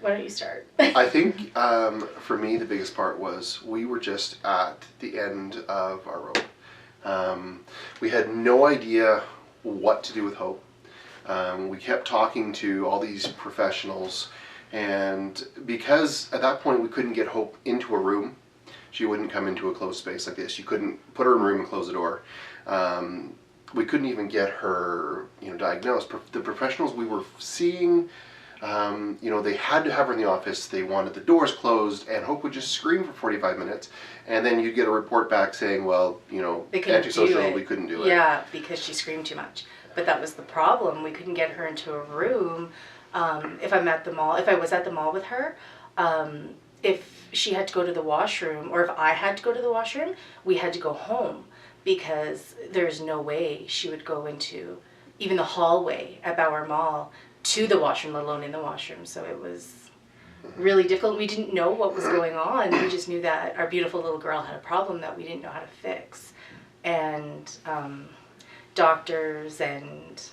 Why don't you start? I think for me the biggest part was we were just at the end of our rope. We had no idea what to do with Hope. We kept talking to all these professionals, and because at that point we couldn't get Hope into a room, she wouldn't come into a closed space like this. You couldn't put her in a room and close the door. We couldn't even get her, diagnosed. The professionals we were seeing, they had to have her in the office. They wanted the doors closed, and Hope would just scream for 45 minutes, and then you'd get a report back saying, well, antisocial, we couldn't do it. Yeah, because she screamed too much. But that was the problem. We couldn't get her into a room. If I was at the mall with her, if she had to go to the washroom, or if I had to go to the washroom, we had to go home, because there's no way she would go into even the hallway at Bauer Mall to the washroom, let alone in the washroom. So it was really difficult. We didn't know what was going on. We just knew that our beautiful little girl had a problem that we didn't know how to fix. And doctors and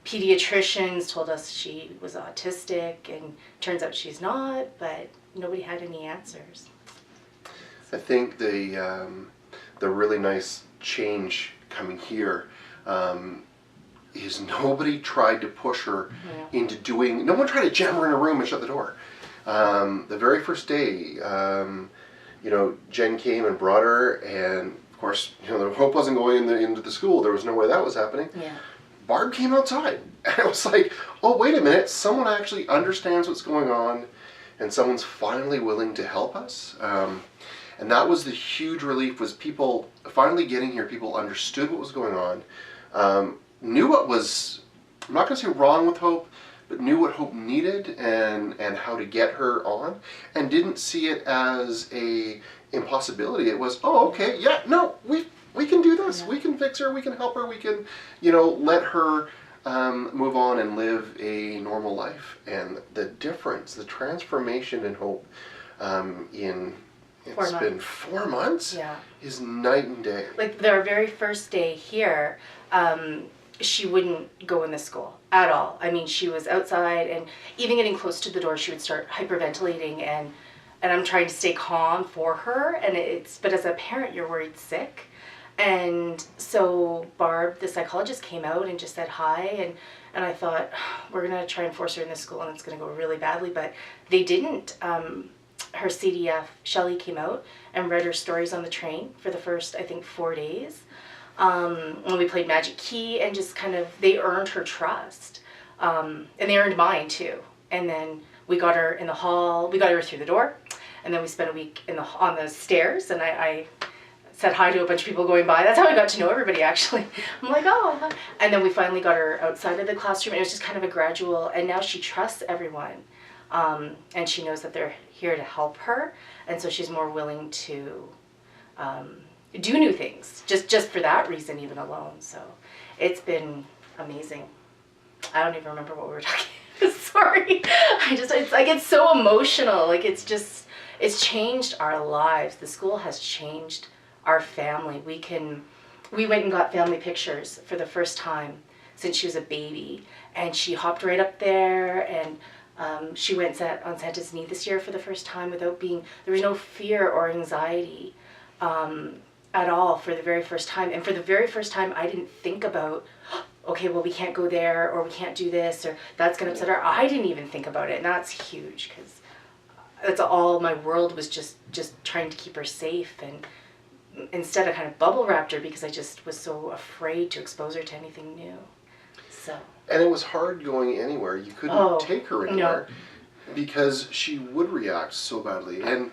pediatricians told us she was autistic, and turns out she's not, but nobody had any answers. I think the really nice change coming here is nobody tried to push her into doing, no one tried to jam her in a room and shut the door. The very first day, Jen came and brought her, and of course, the Hope wasn't going into the school. There was no way that was happening. Yeah. Barb came outside, and it was like, oh, wait a minute, someone actually understands what's going on, and someone's finally willing to help us. And that was the huge relief, was people finally getting here. People understood what was going on, knew what was, I'm not going to say wrong with Hope, but knew what Hope needed and how to get her on, and didn't see it as a impossibility. It was, oh, okay, yeah, no, we can do this. Yeah. We can fix her. We can help her. We can, let her move on and live a normal life. And the difference, the transformation in Hope it's been 4 months, is night and day. Like their very first day here, she wouldn't go in the school at all. I mean, she was outside, and even getting close to the door, she would start hyperventilating, and I'm trying to stay calm for her, but as a parent, you're worried sick. And so Barb, the psychologist, came out and just said hi, and I thought, we're going to try and force her in this school, and it's going to go really badly, but they didn't. Her CDF, Shelley, came out and read her stories on the train for the first, I think, 4 days. And we played Magic Key, and just kind of, they earned her trust. And they earned mine too. And then we got her in the hall, we got her through the door, and then we spent a week on the stairs, and I said hi to a bunch of people going by. That's how I got to know everybody, actually. I'm like, oh. And then we finally got her outside of the classroom, and it was just kind of a gradual, and now she trusts everyone. And she knows that they're here to help her, and so she's more willing to do new things, just for that reason even alone. So it's been amazing. I don't even remember what we were talking about. Sorry. It's so emotional. Like it's changed our lives. The school has changed our family. We went and got family pictures for the first time since she was a baby, and she hopped right up there, and she went on Santa's knee this year for the first time there was no fear or anxiety at all for the very first time. And for the very first time, I didn't think about, okay, well, we can't go there, or we can't do this, or that's going to upset her. I didn't even think about it, and that's huge, because that's all my world was, just trying to keep her safe. And instead I kind of bubble wrapped her, because I just was so afraid to expose her to anything new. So. And it was hard going anywhere. You couldn't take her anywhere, because she would react so badly. And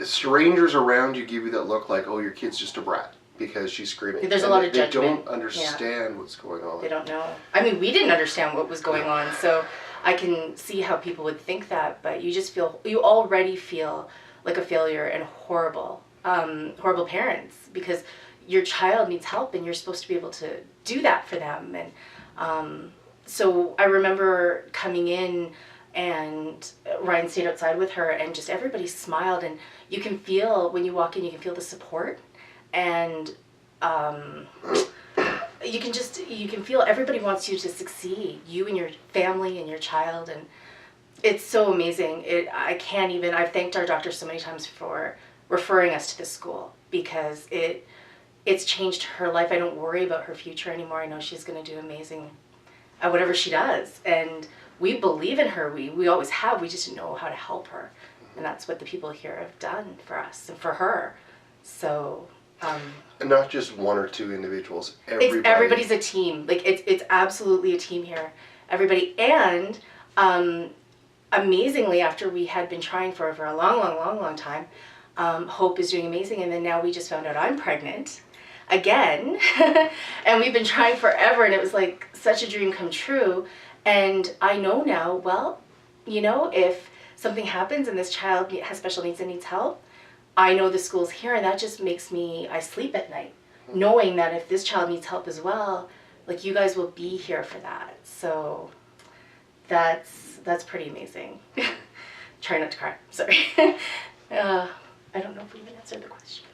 strangers around you give you that look like, oh, your kid's just a brat because she's screaming. There's a lot of judgment. They don't understand what's going on. They don't know. I mean, we didn't understand what was going on, so I can see how people would think that, but you already feel like a failure and horrible parents, because your child needs help, and you're supposed to be able to do that for them. And so I remember coming in, and Ryan stayed outside with her, and just everybody smiled, and you can feel, when you walk in, you can feel the support, and you can feel everybody wants you to succeed, you and your family and your child, and It's so amazing. I can't even, I've thanked our doctor so many times for referring us to this school, because it's changed her life. I don't worry about her future anymore. I know she's going to do amazing at whatever she does. And we believe in her. We always have. We just didn't know how to help her. And that's what the people here have done for us and for her. So, And not just one or two individuals. Everybody. everybody's a team. Like, it's absolutely a team here. Everybody. And amazingly, after we had been trying for a long time, Hope is doing amazing. And then now we just found out I'm pregnant again. And we've been trying forever, and it was like such a dream come true. And I know now, well, you know, if something happens and this child has special needs and needs help, I know the school's here, and that just makes me, I sleep at night, knowing that if this child needs help as well, like, you guys will be here for that. So that's pretty amazing. Try not to cry, sorry. I don't know if we even answered the question.